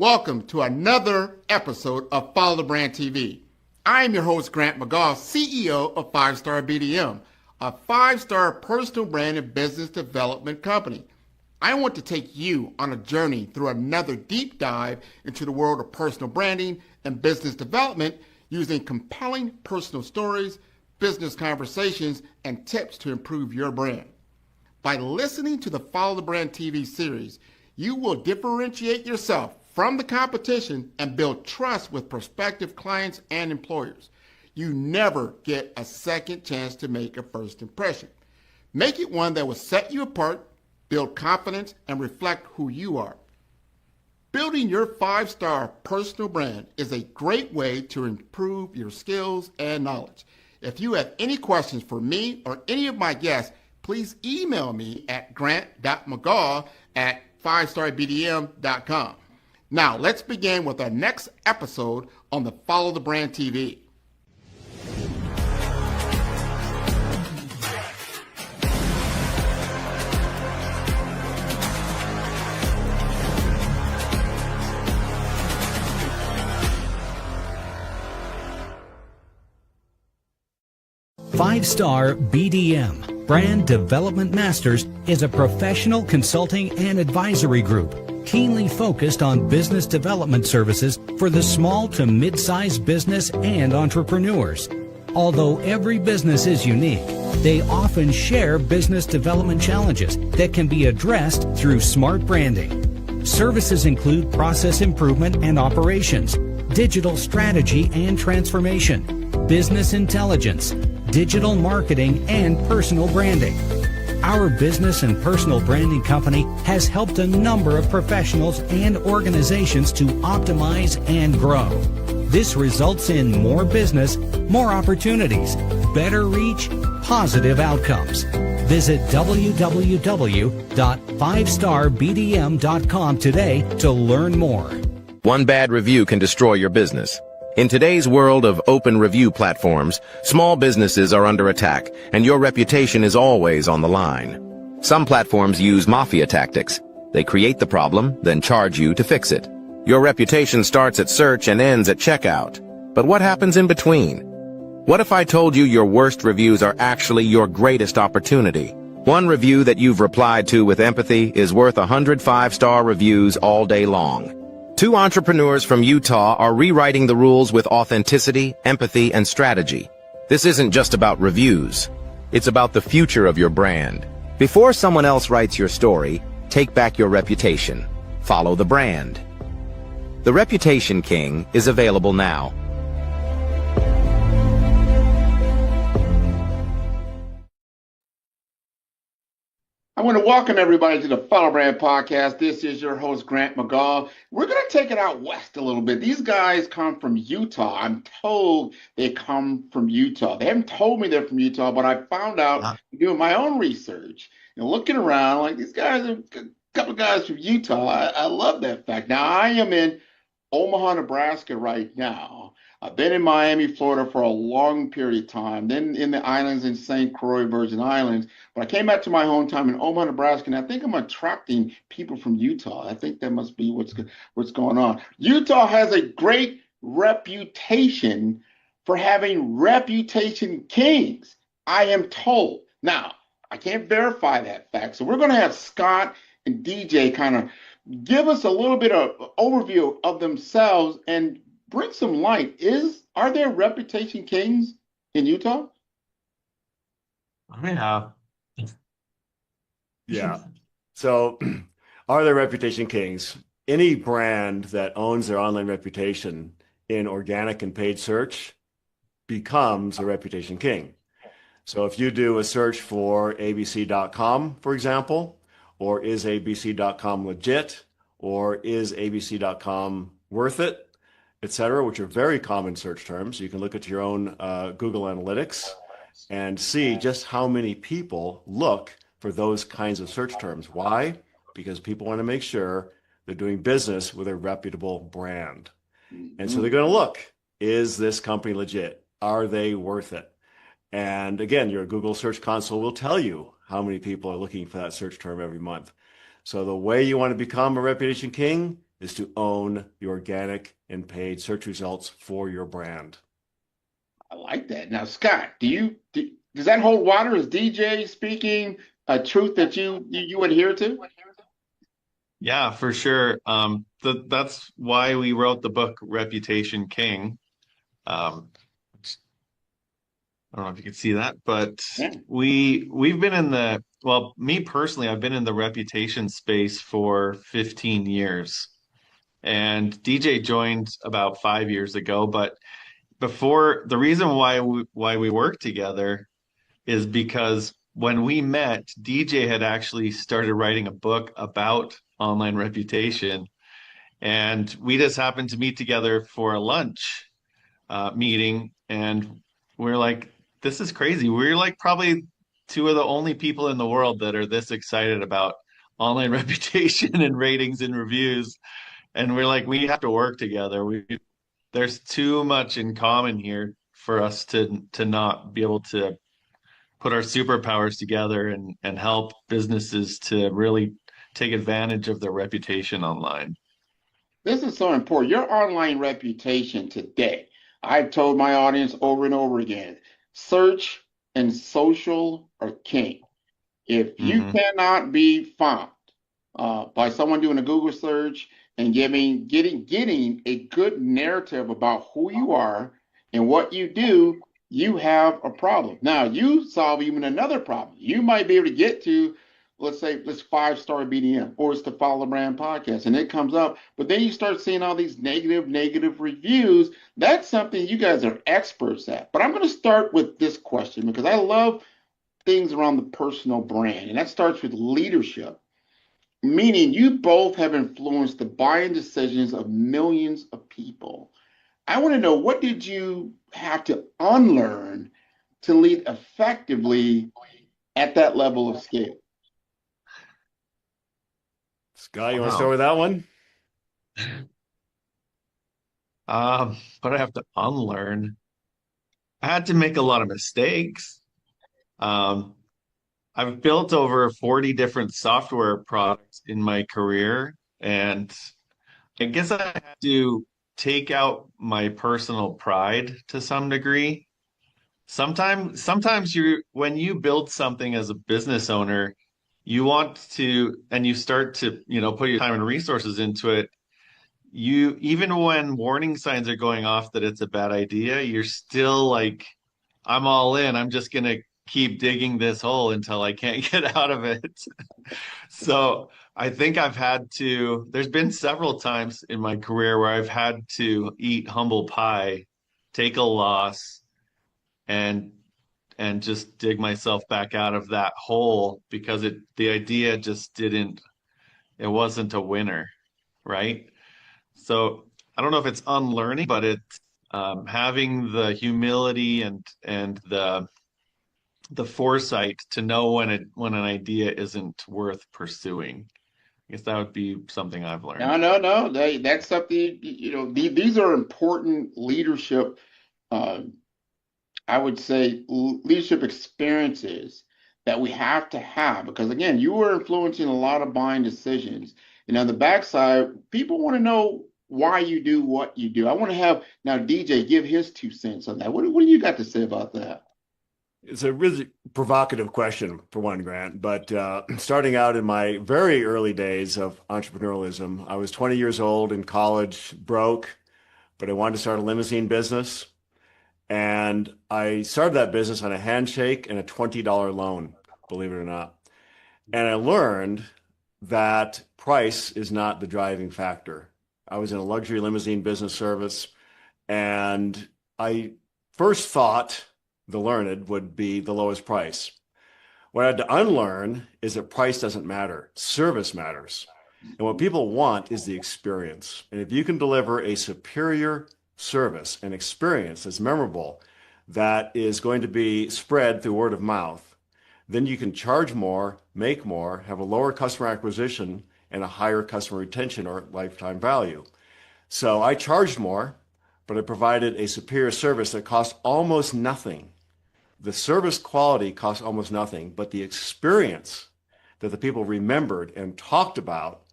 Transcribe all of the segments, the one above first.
Welcome to another episode of Follow the Brand TV. I am your host, Grant McGaugh, CEO of 5-Star BDM, a 5-star personal brand and business development company. I want to take you on a journey through another deep dive into the world of personal branding and business development using compelling personal stories, business conversations, and tips to improve your brand. By listening to the Follow the Brand TV series, you will differentiate yourself from the competition and build trust with prospective clients and employers. You never get a second chance to make a first impression. Make it one that will set you apart, build confidence, and reflect who you are. Building your 5-star personal brand is a great way to improve your skills and knowledge. If you have any questions for me or any of my guests, please email me at grant.mcgaugh@5starbdm.com. Now, let's begin with our next episode on the Follow the Brand TV. Five-Star BDM, Brand Development Masters, is a professional consulting and advisory group keenly focused on business development services for the small to mid-sized business and entrepreneurs. Although every business is unique, they often share business development challenges that can be addressed through smart branding. Services include process improvement and operations, digital strategy and transformation, business intelligence, digital marketing, and personal branding. Our business and personal branding company has helped a number of professionals and organizations to optimize and grow. This results in more business, more opportunities, better reach, positive outcomes. Visit www.5starbdm.com today to learn more. One bad review can destroy your business. In today's world of open review platforms, small businesses are under attack, and your reputation is always on the line. Some platforms use mafia tactics. They create the problem, then charge you to fix it. Your reputation starts at search and ends at checkout. But what happens in between? What if I told you your worst reviews are actually your greatest opportunity? One review that you've replied to with empathy is worth 100 5-star reviews all day long. Two entrepreneurs from Utah are rewriting the rules with authenticity, empathy, and strategy. This isn't just about reviews. It's about the future of your brand. Before someone else writes your story, take back your reputation. Follow the brand. The Reputation King is available now. I want to welcome everybody to the Follow Brand Podcast. This is your host, Grant McGaugh. We're going to take it out west a little bit. These guys come from Utah. I'm told they come from Utah. They haven't told me they're from Utah, but I found out doing my own research and looking around, like these guys are a couple of guys from Utah. I love that fact. Now, I am in Omaha, Nebraska right now. I've been in Miami, Florida for a long period of time, then in the islands in St. Croix, Virgin Islands. But I came back to my hometown in Omaha, Nebraska, and I think I'm attracting people from Utah. I think that must be what's going on. Utah has a great reputation for having reputation kings, I am told. Now, I can't verify that fact, so we're going to have Scott and DJ kind of give us a little bit of overview of themselves and bring some light. Are there reputation kings in Utah? Yeah. So are there reputation kings? Any brand that owns their online reputation in organic and paid search becomes a reputation king. So if you do a search for abc.com, for example, or is abc.com legit, or is abc.com worth it, etc., which are very common search terms. You can look at your own Google Analytics and see just how many people look for those kinds of search terms. Why? Because people want to make sure they're doing business with a reputable brand. And so they're going to look, is this company legit? Are they worth it? And again, your Google Search Console will tell you how many people are looking for that search term every month. So the way you want to become a reputation king is to own the organic and paid search results for your brand. I like that. Now, Scott, does that hold water? Is DJ speaking a truth that you adhere to? Yeah, for sure. That's why we wrote the book Reputation King. I don't know if you can see that, but Yeah. we've been in me personally, I've been in the reputation space for 15 years. And DJ joined about 5 years ago, but before the reason why we work together is because when we met, DJ had actually started writing a book about online reputation, and we just happened to meet together for a lunch meeting, and we're like, this is crazy. We're like probably two of the only people in the world that are this excited about online reputation and ratings and reviews. And we're like, we have to work together. There's too much in common here for us to not be able to put our superpowers together and help businesses to really take advantage of their reputation online. This is so important. Your online reputation today, I've told my audience over and over again, search and social are king. If you cannot be found by someone doing a Google search and getting a good narrative about who you are and what you do, you have a problem. Now, you solve even another problem. You might be able to get to, let's say, let's 5-star BDM, or it's the Follow the Brand podcast, and it comes up, but then you start seeing all these negative reviews. That's something you guys are experts at. But I'm going to start with this question because I love things around the personal brand, and that starts with leadership. Meaning you both have influenced the buying decisions of millions of people. I want to know, what did you have to unlearn to lead effectively at that level of scale? Scott, you want to start with that one? But I have to unlearn. I had to make a lot of mistakes. I've built over 40 different software products in my career, and I guess I had to take out my personal pride to some degree. Sometimes when you build something as a business owner, you want to, and you start to, put your time and resources into it. Even when warning signs are going off that it's a bad idea, you're still like, I'm all in. I'm just gonna keep digging this hole until I can't get out of it. So I think there's been several times in my career where I've had to eat humble pie, take a loss, and just dig myself back out of that hole because the idea just it wasn't a winner, right? So I don't know if it's unlearning, but it's having the humility and the foresight to know when an idea isn't worth pursuing. I guess that would be something I've learned. No. That's something, these are important leadership, I would say, leadership experiences that we have to have, because again, you are influencing a lot of buying decisions. And on the backside, people want to know why you do what you do. I want to have now DJ give his 2 cents on that. What do you got to say about that? It's a really provocative question for one, Grant, but starting out in my very early days of entrepreneurialism, I was 20 years old in college, broke, but I wanted to start a limousine business. And I started that business on a handshake and a $20 loan, believe it or not. And I learned that price is not the driving factor. I was in a luxury limousine business service, and I first thought the learned would be the lowest price. What I had to unlearn is that price doesn't matter. Service matters. And what people want is the experience. And if you can deliver a superior service and experience that's memorable, that is going to be spread through word of mouth, then you can charge more, make more, have a lower customer acquisition and a higher customer retention or lifetime value. So I charged more, but I provided a superior service that cost almost nothing. The service quality cost almost nothing, but the experience that the people remembered and talked about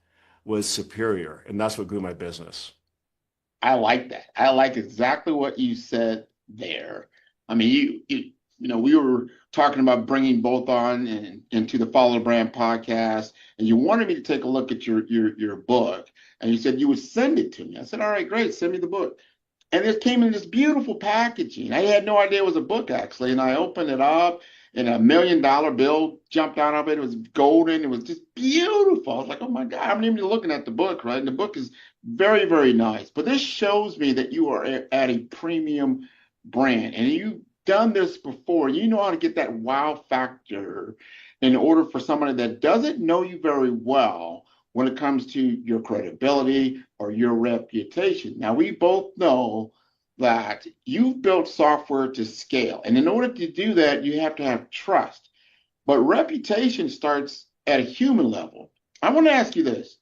was superior. And that's what grew my business. I like that. I like exactly what you said there. I mean, we were talking about bringing both on and into the Follow the Brand podcast, and you wanted me to take a look at your book, and you said you would send it to me. I said, all right, great, send me the book. And it came in this beautiful packaging. I had no idea it was a book actually, and I opened it up, and $1 million bill jumped out of it. It was golden. It was just beautiful. I was like, oh my God, I'm even looking at the book, right? And the book is very, very nice. But this shows me that you are at a premium brand, and you've done this before. You know how to get that wow factor in order for somebody that doesn't know you very well when it comes to your credibility or your reputation. Now, we both know that you've built software to scale. And in order to do that, you have to have trust. But reputation starts at a human level. I want to ask you this.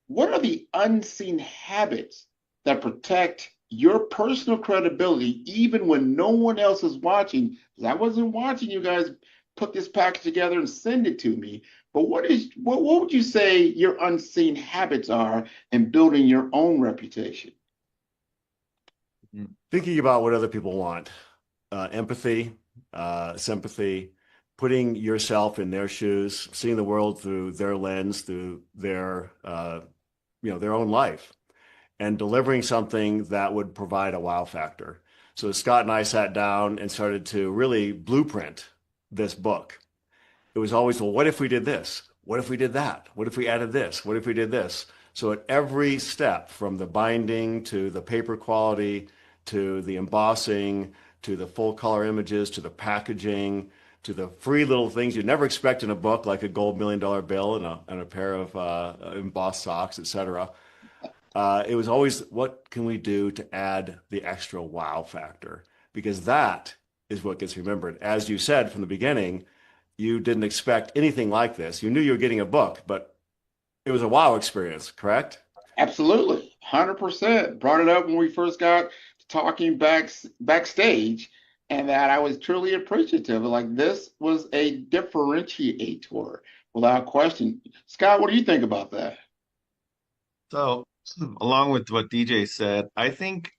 What are the unseen habits that protect your personal credibility even when no one else is watching? Because I wasn't watching you guys put this package together and send it to me. But what would you say your unseen habits are in building your own reputation? Thinking about what other people want, empathy, sympathy, putting yourself in their shoes, seeing the world through their lens, through their own life, and delivering something that would provide a wow factor. So Scott and I sat down and started to really blueprint this book. It was always, well, what if we did this? What if we did that? What if we added this? What if we did this? So at every step, from the binding to the paper quality, to the embossing, to the full color images, to the packaging, to the free little things you'd never expect in a book, like a gold $1 million bill and a pair of embossed socks, etc. It was always, what can we do to add the extra wow factor? Because that is what gets remembered. As you said from the beginning, you didn't expect anything like this. You knew you were getting a book, but it was a wow experience, correct? Absolutely, 100%. Brought it up when we first got talking backstage, and that I was truly appreciative. Like, this was a differentiator without question. Scott, what do you think about that? So, along with what DJ said, I think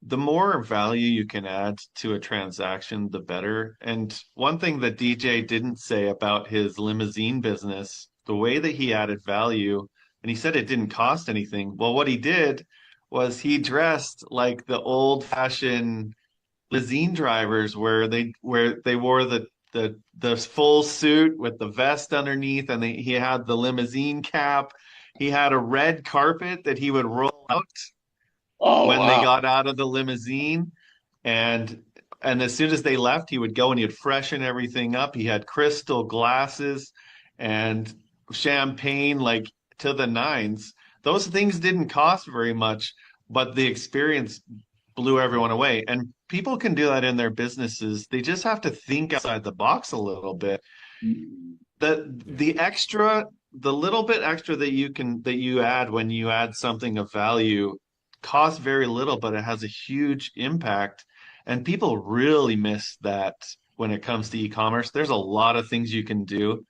the more value you can add to a transaction, the better. And one thing that DJ didn't say about his limousine business, the way that he added value, and he said it didn't cost anything. Well, what he did was he dressed like the old-fashioned limousine drivers, where they wore the full suit with the vest underneath, and he had the limousine cap. He had a red carpet that he would roll out Oh, when they wow. got out of the limousine, and as soon as they left, he would go and he'd freshen everything up. He had crystal glasses and champagne, like, to the nines. Those things didn't cost very much, but the experience blew everyone away. And people can do that in their businesses. They just have to think outside the box a little bit. The little bit extra that you add when you add something of value costs very little, but it has a huge impact. And people really miss that when it comes to e-commerce. There's a lot of things you can do.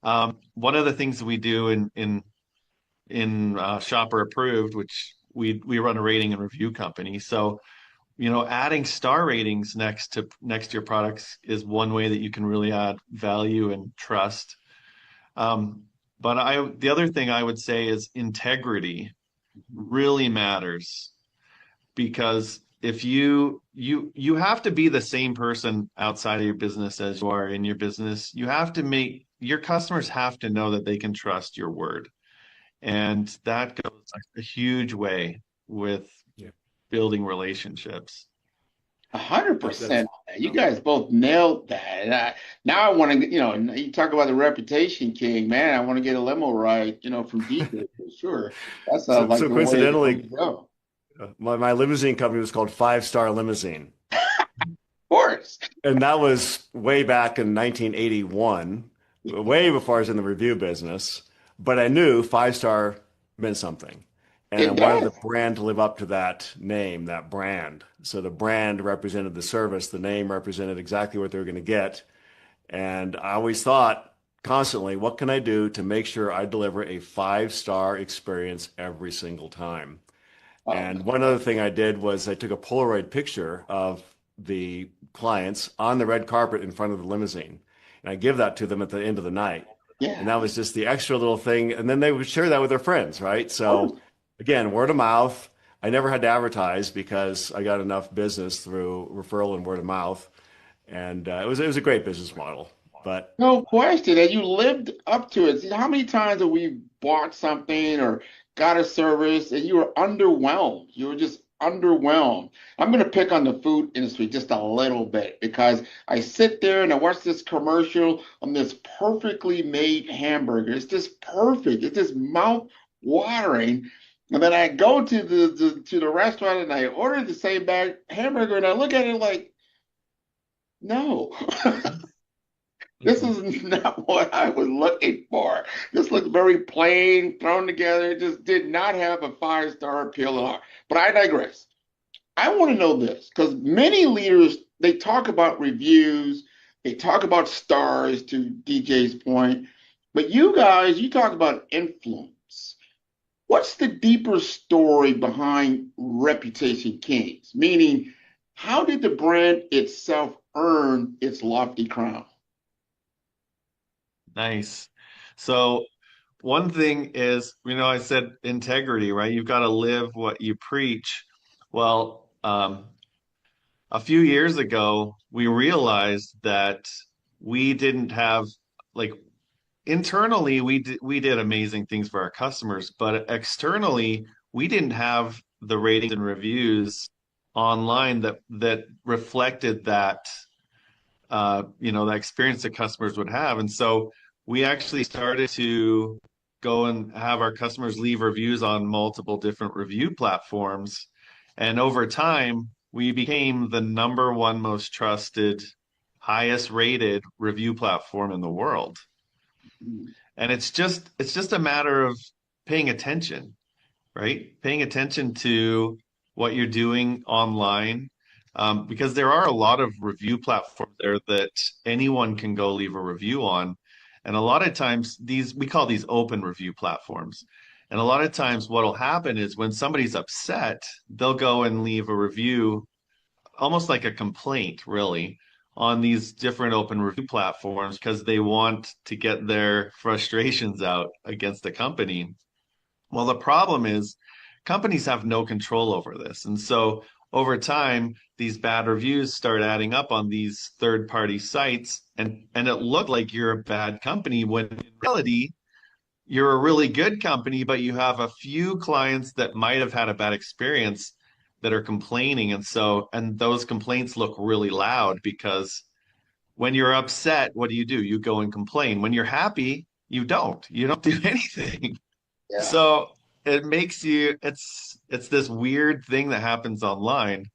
One of the things we do in Shopper Approved, which we run a rating and review company. So, adding star ratings next to your products is one way that you can really add value and trust. But the other thing I would say is integrity really matters, because if you have to be the same person outside of your business as you are in your business. You have to your customers have to know that they can trust your word. And that goes a huge way with building relationships. 100%. You guys both nailed that. And now I want to, you talk about the reputation king, man. I want to get a limo ride, from DJ for sure. That sounds like So the way coincidentally, to go. my limousine company was called 5-Star Limousine. Of course. And that was way back in 1981, way before I was in the review business. But I knew 5-star meant something. And I wanted the brand to live up to that name, that brand. So the brand represented the service. The name represented exactly what they were going to get. And I always thought constantly, what can I do to make sure I deliver a 5-star experience every single time? Oh, And one other thing I did was I took a Polaroid picture of the clients on the red carpet in front of the limousine. And I give that to them at the end of the night. And yeah. that was just the extra little thing. And then they would share that with their friends, right? So again, word of mouth. I never had to advertise because I got enough business through referral and word of mouth. And it was a great business model. But No question. And you lived up to it. See, how many times have we bought something or got a service and you were underwhelmed? You were just underwhelmed. I'm going to pick on the food industry just a little bit because I sit there and I watch this commercial on this perfectly made hamburger. It's just perfect. It's just mouth watering. And then I go to the restaurant and I order the same bag hamburger and I look at it like, no. This is not what I was looking for. This looked very plain, thrown together. It just did not have a 5-star appeal at all. But I digress. I want to know this because many leaders, they talk about reviews, they talk about stars to DJ's point, but you guys, you talk about influence. What's the deeper story behind Reputation Kings? Meaning, how did the brand itself earn its lofty crown? Nice. So one thing is, I said integrity, right? You've got to live what you preach. Well, a few years ago, we realized that we didn't have like internally we did amazing things for our customers, but externally we didn't have the ratings and reviews online that reflected that that experience that customers would have. And so we actually started to go and have our customers leave reviews on multiple different review platforms. And over time, we became the number one most trusted, highest rated review platform in the world. And it's just a matter of paying attention, right? Paying attention to what you're doing online, because there are a lot of review platforms there that anyone can go leave a review on. And a lot of times we call these open review platforms. And a lot of times what'll happen is when somebody's upset, they'll go and leave a review, almost like a complaint, really, on these different open review platforms because they want to get their frustrations out against the company. Well, the problem is companies have no control over this. And so over time, these bad reviews start adding up on these third-party sites, and it looked like you're a bad company when in reality, you're a really good company, but you have a few clients that might have had a bad experience that are complaining. And those complaints look really loud because when you're upset, what do? You go and complain. When you're happy, you don't do anything. Yeah. So it makes it's this weird thing that happens online.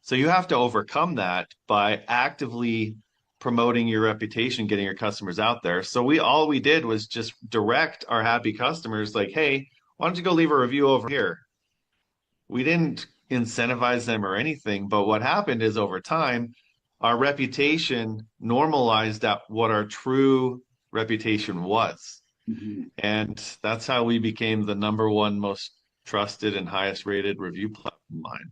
So you have to overcome that by actively promoting your reputation, getting your customers out there. So all we did was just direct our happy customers like, hey, why don't you go leave a review over here? We didn't incentivize them or anything, but what happened is over time, our reputation normalized at what our true reputation was. Mhm. And that's how we became the number one most trusted and highest rated review platform online.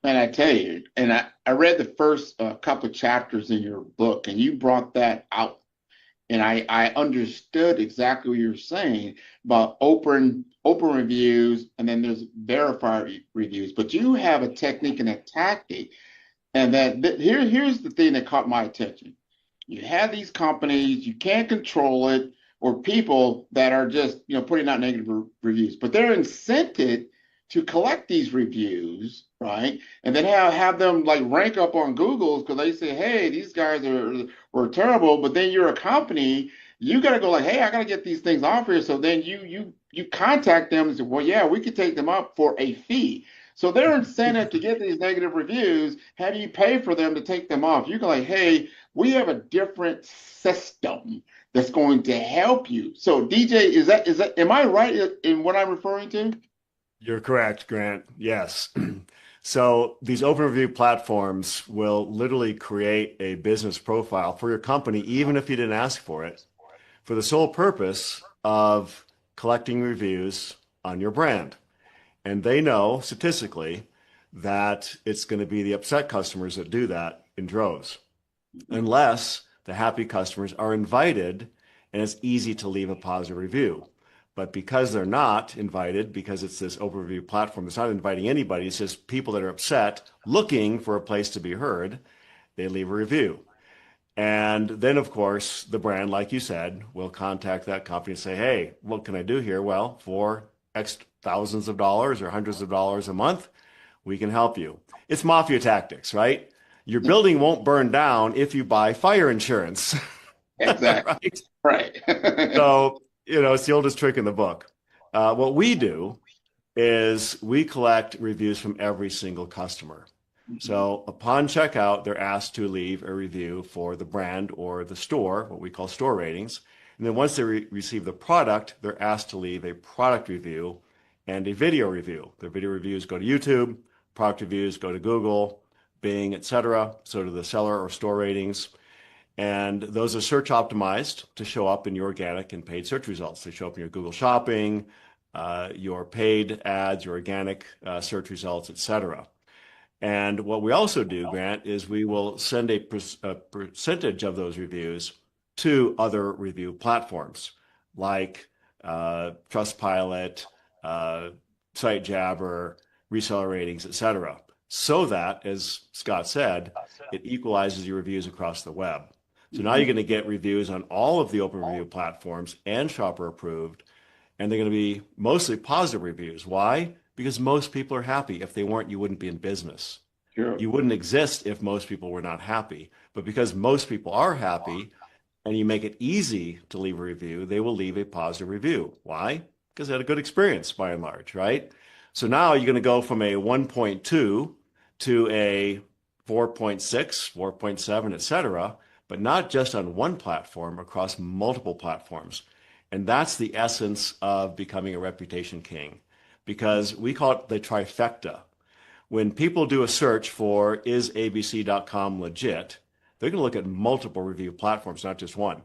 And I tell you, and I read the first couple of chapters in your book, and you brought that out. And I understood exactly what you're saying about open reviews, and then there's verified reviews. But you have a technique and a tactic, and here's the thing that caught my attention. You have these companies, you can't control it, or people that are just putting out negative reviews, but they're incented to collect these reviews, right? And then have them like rank up on Google's because they say, hey, these guys were terrible. But then you're a company, you got to go like, hey, I got to get these things off here. So then you contact them and say, well, yeah, we could take them up for a fee. So their incentive to get these negative reviews, have you pay for them to take them off? You can like, hey, we have a different system that's going to help you. So DJ, am I right in what I'm referring to? you're correct, Grant. Yes. So these open review platforms will literally create a business profile for your company, even if you didn't ask for it. for the sole purpose of collecting reviews on your brand. And they know statistically that it's going to be the upset customers that do that in droves, unless the happy customers are invited and it's easy to leave a positive review. But because they're not invited, because it's this open review platform, it's not inviting anybody, it's just people that are upset looking for a place to be heard, they leave a review. And then, of course, the brand, like you said, will contact that company and say, hey, what can I do here? Well, for X thousands of dollars or hundreds of dollars a month, we can help you. It's mafia tactics, right? Your building won't burn down if you buy fire insurance. Exactly. Right. So, it's the oldest trick in the book. What we do is we collect reviews from every single customer. So upon checkout, they're asked to leave a review for the brand or the store, what we call store ratings. And then once they receive the product, they're asked to leave a product review and a video review. Their video reviews go to YouTube, product reviews go to Google, Bing, etc. So do the seller or store ratings. And those are search optimized to show up in your organic and paid search results. They show up in your Google Shopping, your paid ads, your organic search results, etc. And what we also do, Grant, is we will send a percentage of those reviews to other review platforms like Trustpilot, SiteJabber, Reseller Ratings, etc. So that, as Scott said, it equalizes your reviews across the web. So now you're going to get reviews on all of the open review platforms and shopper approved, and they're going to be mostly positive reviews. Why? Because most people are happy. If they weren't, you wouldn't be in business. Sure. You wouldn't exist if most people were not happy. But because most people are happy and you make it easy to leave a review, they will leave a positive review. Why? Because they had a good experience by and large, right? So now you're going to go from a 1.2 to a 4.6, 4.7, etc., but not just on one platform, across multiple platforms. And that's the essence of becoming a reputation king, because we call it the trifecta. When people do a search for, is abc.com legit, they're going to look at multiple review platforms, not just one.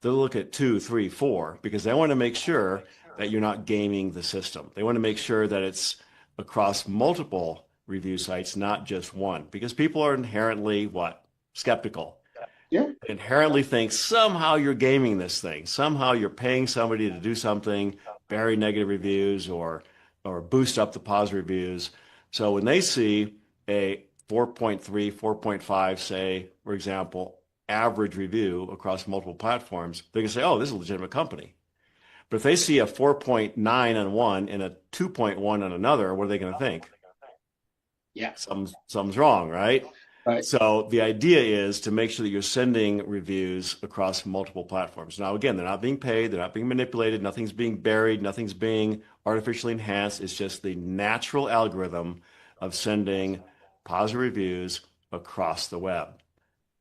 They'll look at 2, 3, 4, because they want to make sure that you're not gaming the system. They want to make sure that it's across multiple review sites, not just one, because people are inherently what? Skeptical. Yeah. Inherently think somehow you're gaming this thing. Somehow you're paying somebody to do something, bury negative reviews or boost up the positive reviews. So when they see a 4.3, 4.5, say, for example, average review across multiple platforms, they can say, oh, this is a legitimate company. But if they see a 4.9 on one and a 2.1 on another, what are they going to think? Yeah. Something's wrong, right? Right. So the idea is to make sure that you're sending reviews across multiple platforms. Now, again, they're not being paid, they're not being manipulated, nothing's being buried, nothing's being artificially enhanced. It's just the natural algorithm of sending positive reviews across the web.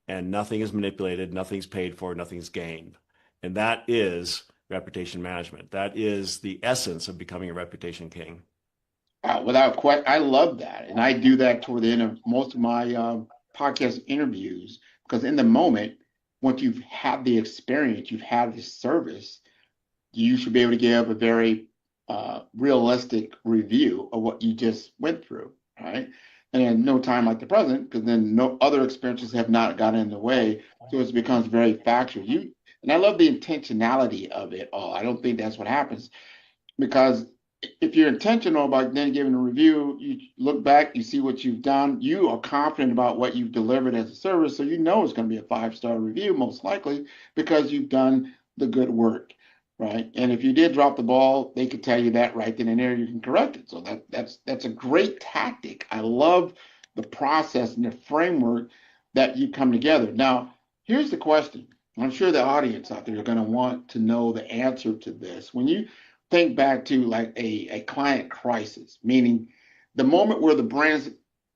And nothing is manipulated, nothing's paid for, nothing's gained. And that is reputation management. That is the essence of becoming a reputation king. Without question, I love that. And I do that toward the end of most of my podcast interviews, because in the moment, once you've had the experience, you've had the service, you should be able to give a very realistic review of what you just went through, right? And in no time like the present, because then no other experiences have not gotten in the way, so it becomes very factual. And I love the intentionality of it all. I don't think that's what happens, because if you're intentional about then giving a review, you look back, you see what you've done, you are confident about what you've delivered as a service, so you know it's going to be a 5-star review, most likely, because you've done the good work, right? And if you did drop the ball, they could tell you that right then and there, you can correct it. So that's a great tactic. I love the process and the framework that you come together. Now, here's the question. I'm sure the audience out there are going to want to know the answer to this. When you think back to like a client crisis, meaning the moment where the brand's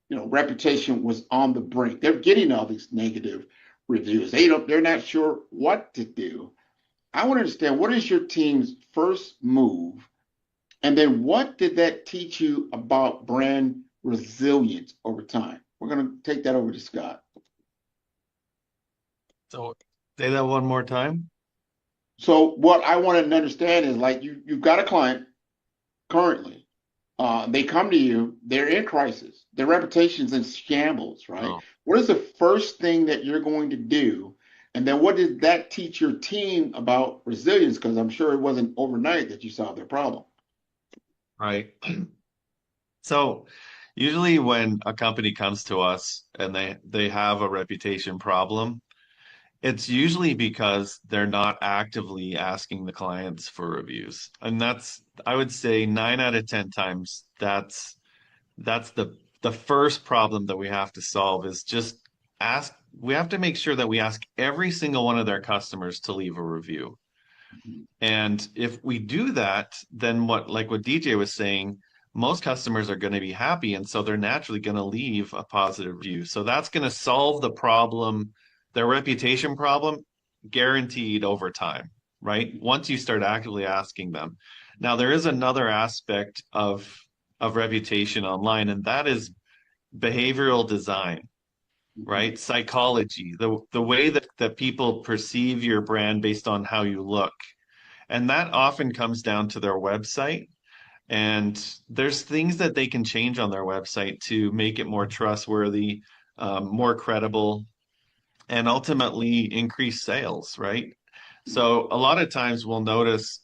reputation was on the brink. They're getting all these negative reviews. They're not sure what to do. I want to understand, what is your team's first move? And then what did that teach you about brand resilience over time? We're going to take that over to Scott. So say that one more time. So what I want to understand is like you've got a client currently. They come to you, they're in crisis, their reputation's in shambles, right? Oh, What is the first thing that you're going to do? And then what did that teach your team about resilience? Because I'm sure it wasn't overnight that you solved their problem. right. So usually when a company comes to us and they have a reputation problem, it's usually because they're not actively asking the clients for reviews. And that's, I would say 9 out of 10 times, that's the first problem that we have to solve is just ask, we have to make sure that we ask every single one of their customers to leave a review. And if we do that, then like what DJ was saying, most customers are going to be happy. And so they're naturally going to leave a positive review. So that's going to solve the problem, their reputation problem, guaranteed over time, right? Once you start actively asking them. Now, there is another aspect of reputation online, and that is behavioral design, right? Psychology, the way that people perceive your brand based on how you look. And that often comes down to their website. And there's things that they can change on their website to make it more trustworthy, more credible, and ultimately increase sales, right? So a lot of times we'll notice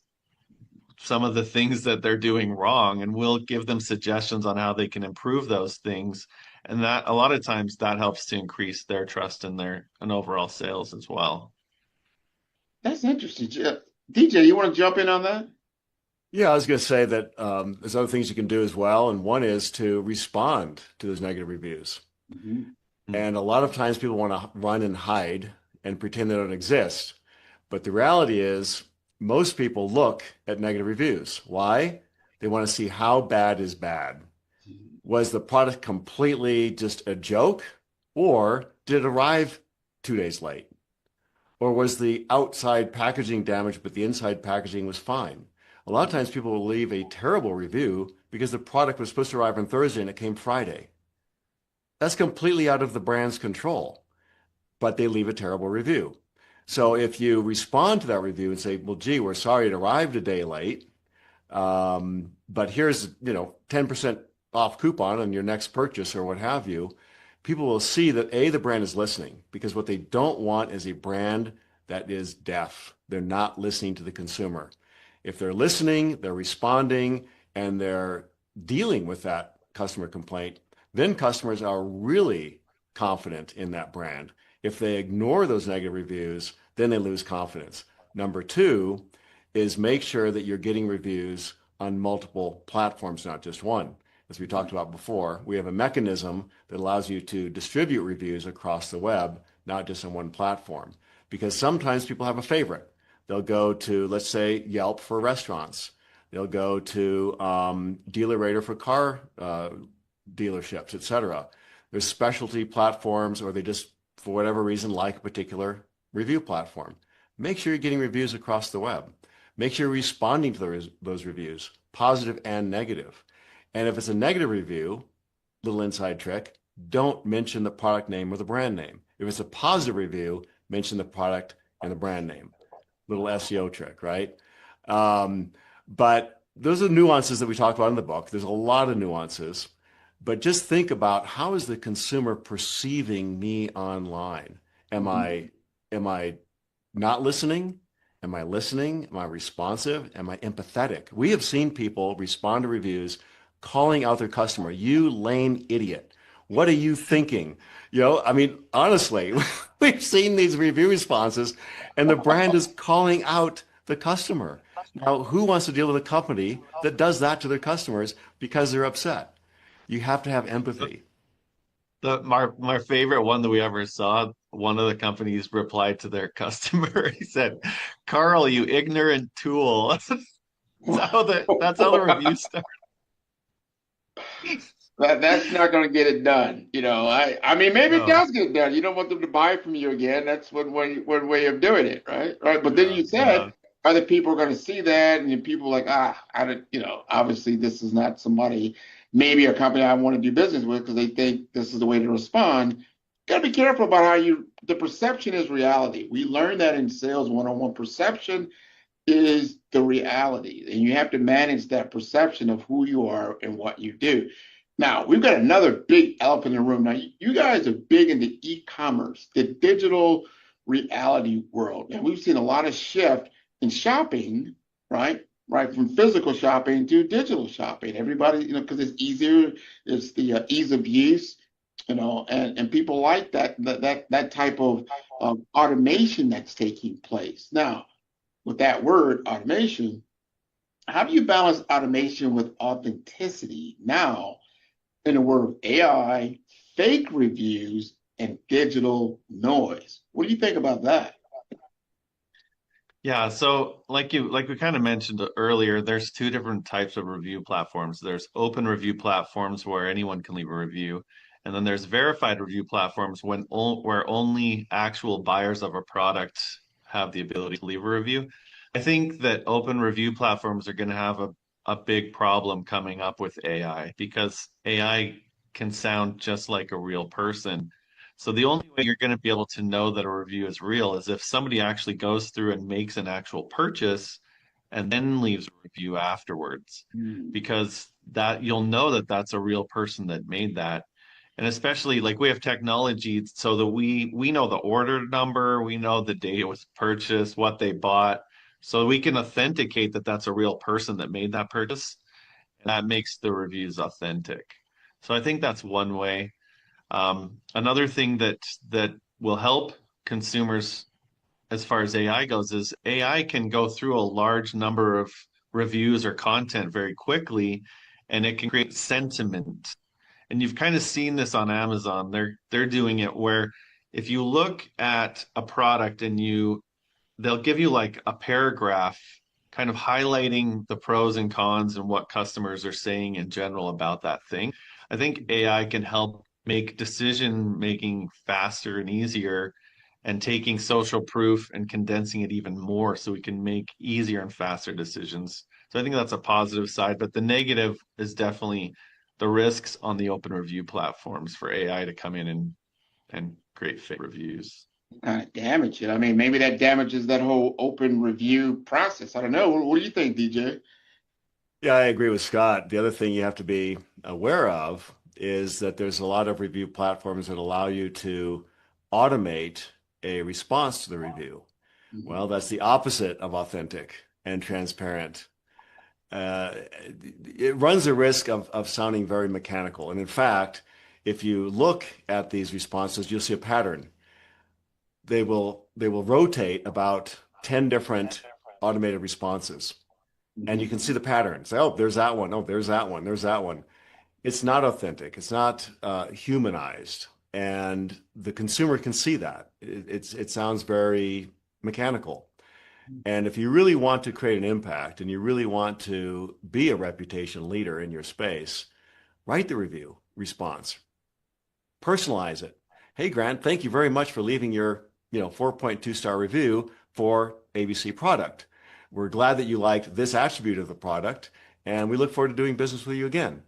some of the things that they're doing wrong, and we'll give them suggestions on how they can improve those things. And that a lot of times that helps to increase their trust and their and overall sales as well. That's interesting. DJ, you want to jump in on that? Yeah, I was going to say that there's other things you can do as well, and one is to respond to those negative reviews. Mhm. And a lot of times people want to run and hide and pretend they don't exist. But the reality is, most people look at negative reviews. Why? They want to see how bad is bad. Was the product completely just a joke, or did it arrive 2 days late? Or was the outside packaging damaged, but the inside packaging was fine? A lot of times people will leave a terrible review because the product was supposed to arrive on Thursday and it came Friday. That's completely out of the brand's control, but they leave a terrible review. So if you respond to that review and say, well, gee, we're sorry it arrived a day late, but here's, 10% off coupon on your next purchase or what have you, people will see that A, the brand is listening, because what they don't want is a brand that is deaf. They're not listening to the consumer. If they're listening, they're responding, and they're dealing with that customer complaint, then customers are really confident in that brand. If they ignore those negative reviews, then they lose confidence. Number two is make sure that you're getting reviews on multiple platforms, not just one. As we talked about before, we have a mechanism that allows you to distribute reviews across the web, not just on one platform. Because sometimes people have a favorite. They'll go to, let's say, Yelp for restaurants. They'll go to DealerRater for car dealerships, etc. There's specialty platforms, or they just, for whatever reason, like a particular review platform. Make sure you're getting reviews across the web. Make sure you're responding to those reviews, positive and negative. And if it's a negative review, little inside trick, don't mention the product name or the brand name. If it's a positive review, mention the product and the brand name. Little SEO trick, right? But those are nuances that we talk about in the book. There's a lot of nuances. But just think about, how is the consumer perceiving me online? Am I not listening? Am I listening? Am I responsive? Am I empathetic? We have seen people respond to reviews calling out their customer, you lame idiot. What are you thinking? Honestly, we've seen these review responses and the brand is calling out the customer. Now, who wants to deal with a company that does that to their customers because they're upset? You have to have empathy. My favorite one that we ever saw, one of the companies replied to their customer. He said, "Carl, you ignorant tool." That's how the review started. That's not going to get it done. I mean, maybe it No, does get done. You don't want them to buy from you again. That's one way of doing it, right? Right. But then yeah, you yeah. said other people are going to see that, and then people are like, I don't, obviously this is not somebody, maybe a company I want to do business with because they think this is the way to respond. gotta be careful about the perception is reality. We learned that in sales 101. Perception is the reality, and you have to manage that perception of who you are and what you do. Now, we've got another big elephant in the room. Now, you guys are big into e-commerce, the digital reality world, and we've seen a lot of shift in shopping, right? Right, from physical shopping to digital shopping. Everybody, because it's easier, it's the ease of use, and people like that type of automation that's taking place. Now, with that word automation, how do you balance automation with authenticity now in the world of AI, fake reviews, and digital noise? What do you think about that? Yeah, so like we kind of mentioned earlier, there's two different types of review platforms. There's open review platforms where anyone can leave a review, and then there's verified review platforms where only actual buyers of a product have the ability to leave a review. I think that open review platforms are going to have a big problem coming up with AI because AI can sound just like a real person. So the only way you're going to be able to know that a review is real is if somebody actually goes through and makes an actual purchase and then leaves a review afterwards, Hmm. because that you'll know that that's a real person that made that. And especially like we have technology so that we know the order number, we know the date it was purchased, what they bought, so we can authenticate that that's a real person that made that purchase. And that makes the reviews authentic. So I think that's one way. Another thing that will help consumers as far as AI goes is AI can go through a large number of reviews or content very quickly, and it can create sentiment. And you've kind of seen this on Amazon. They're doing it where if you look at a product and they'll give you like a paragraph kind of highlighting the pros and cons and what customers are saying in general about that thing. I think AI can help make decision making faster and easier and taking social proof and condensing it even more so we can make easier and faster decisions. So I think that's a positive side, but the negative is definitely the risks on the open review platforms for AI to come in and create fake reviews. Kind of damage it. I mean, maybe that damages that whole open review process. I don't know. What do you think, DJ? Yeah, I agree with Scott. The other thing you have to be aware of is that there's a lot of review platforms that allow you to automate a response to the review. Well, Mhm. that's the opposite of authentic and transparent. Uh, it runs the risk of sounding very mechanical. And in fact, if you look at these responses, you'll see a pattern. They will rotate about 10 different automated responses. And you Mhm. can see the pattern. Say, oh, there's that one. Oh, there's that one. There's that one. It's not authentic. It's not humanized. And the consumer can see that. It sounds very mechanical. And if you really want to create an impact and you really want to be a reputation leader in your space, write the review response, personalize it. Hey, Grant, thank you very much for leaving your 4.2 star review for ABC product. We're glad that you liked this attribute of the product, and we look forward to doing business with you again.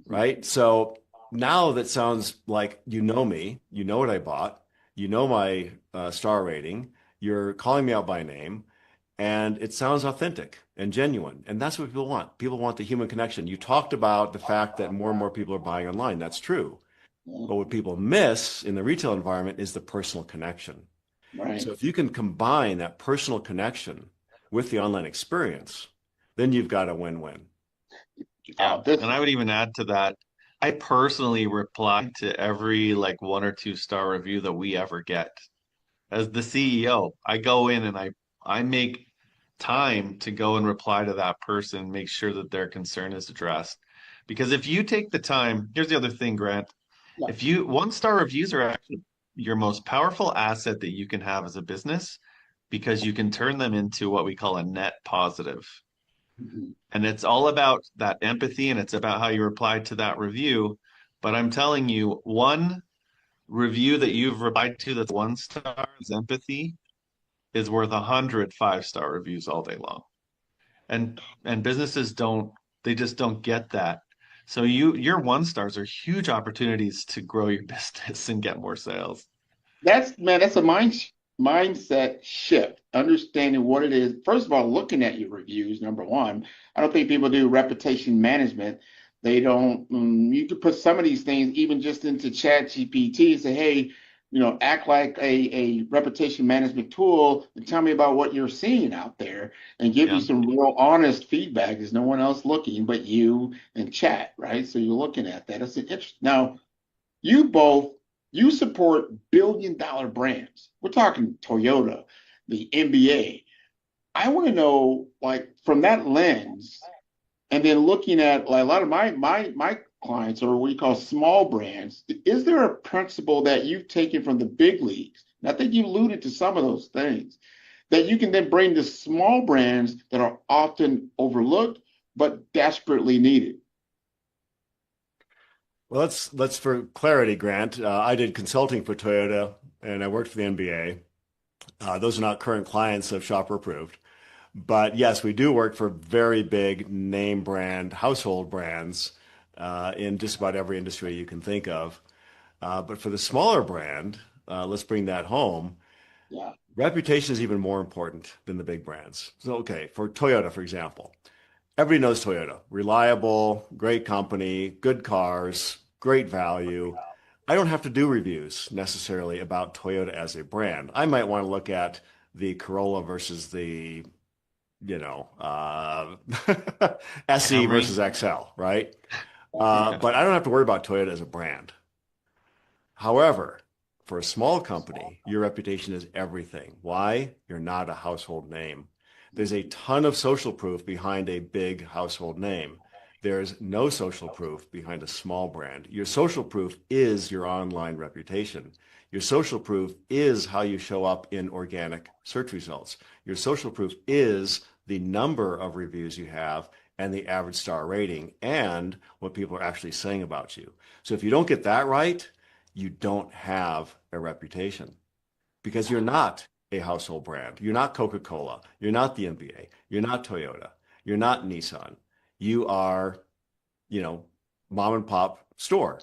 Right? So now that sounds like you know me, you know what I bought, you know my star rating, you're calling me out by name, and it sounds authentic and genuine. And that's what people want. People want the human connection. You talked about the fact that more and more people are buying online. That's true. But what people miss in the retail environment is the personal connection. Right. So if you can combine that personal connection with the online experience, then you've got a win-win. Yeah. This And I would even add to that, I personally reply to every like 1 or 2 star review that we ever get. As the CEO, I go in and I make time to go and reply to that person, make sure that their concern is addressed. Because if you take the time, here's the other thing, Grant. Yeah. If you 1 star reviews are actually your most powerful asset that you can have as a business because you can turn them into what we call a net positive. Mhm. And it's all about that empathy and it's about how you reply to that review. But I'm telling you, one review that you've replied to that's 1 star is empathy is worth 100 5-star reviews all day long. And businesses don't they just don't get that. So your one stars are huge opportunities to grow your business and get more sales. That's a mindset shift. Understanding what it is. First of all, looking at your reviews, number one. I don't think people do reputation management. They don't. You could put some of these things even just into Chat GPT and say, hey, act like a reputation management tool and tell me about what you're seeing out there and give you Yeah. some real honest feedback. There's no one else looking but you and chat, right? So you're looking at that. It's an interest. Now, you both you support billion-dollar brands. We're talking Toyota, the NBA. I want to know, like, from that lens, and then looking at like a lot of my clients are what you call small brands. Is there a principle that you've taken from the big leagues? And I think you alluded to some of those things that you can then bring to small brands that are often overlooked but desperately needed. Well, let's for clarity, Grant. I did consulting for Toyota and I worked for the NBA. Those are not current clients of Shopper Approved. But yes, we do work for very big name brand, household brands in just about every industry you can think of. But for the smaller brand, let's bring that home. Yeah. Reputation is even more important than the big brands. So, okay, for Toyota, for example, everybody knows Toyota. Reliable, great company, good cars, great value. I don't have to do reviews necessarily about Toyota as a brand. I might want to look at the Corolla versus the SE Camry. versus XL, right? But I don't have to worry about Toyota as a brand. However, for a small company, your reputation is everything. Why? You're not a household name. There's a ton of social proof behind a big household name. There's no social proof behind a small brand. Your social proof is your online reputation. Your social proof is how you show up in organic search results. Your social proof is the number of reviews you have and the average star rating and what people are actually saying about you. So if you don't get that right, you don't have a reputation because you're not a household brand. You're not Coca-Cola. You're not the NBA. You're not Toyota. You're not Nissan. You are, mom and pop store.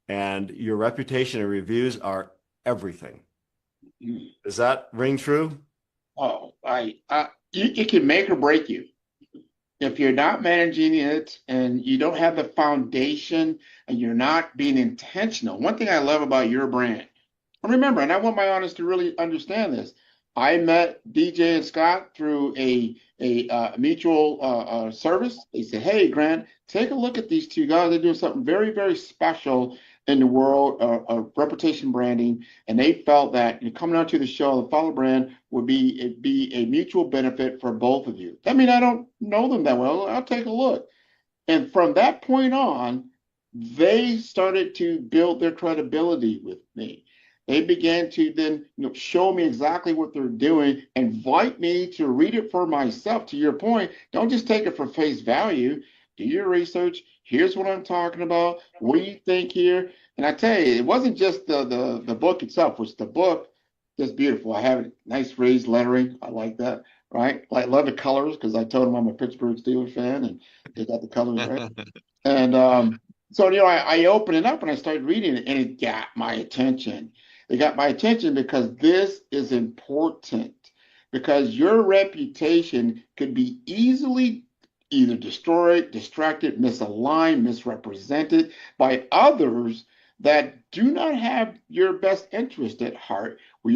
And your reputation and reviews are everything. Does that ring true? Oh, it can make or break you. If you're not managing it and you don't have the foundation and you're not being intentional. One thing I love about your brand, and remember, and I want my audience to really understand this. I met DJ and Scott through a mutual service. They said, "Hey, Grant, take a look at these two guys. They're doing something very, very special in the world of reputation branding." And they felt that coming onto the show, the Follow brand would be a mutual benefit for both of you. I mean, I don't know them that well. I'll take a look. And from that point on, they started to build their credibility with me. They began to then show me exactly what they're doing, invite me to read it for myself. To your point, don't just take it for face value. Do your research. Here's what I'm talking about. What do you think here? And I tell you, it wasn't just the book itself, which the book is beautiful. I have it nice raised lettering. I like that, right? I love the colors because I told them I'm a Pittsburgh Steelers fan and they got the colors right. And so, I opened it up and I started reading it and it got my attention. It got my attention because this is important because your reputation could be easily either destroyed, distracted, misaligned, misrepresented by others that do not have your best interest at heart. We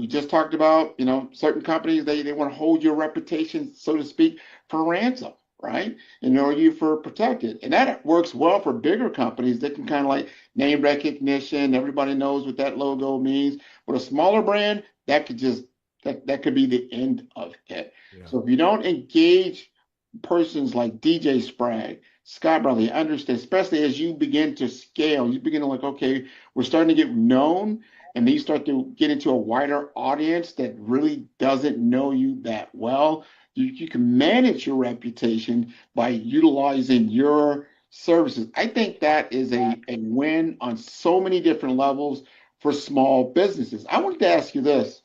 just talked about, certain companies, they want to hold your reputation, so to speak, for ransom, right? In order you for protected. And that works well for bigger companies that can kind of like name recognition. Everybody knows what that logo means. But a smaller brand, that could be the end of it. Yeah. So if you don't engage persons like DJ Sprague, Scott Bradley, understand, especially as you begin to scale, you begin to like, okay, we're starting to get known, and then you start to get into a wider audience that really doesn't know you that well. You can manage your reputation by utilizing your services. I think that is a win on so many different levels for small businesses. I wanted to ask you this.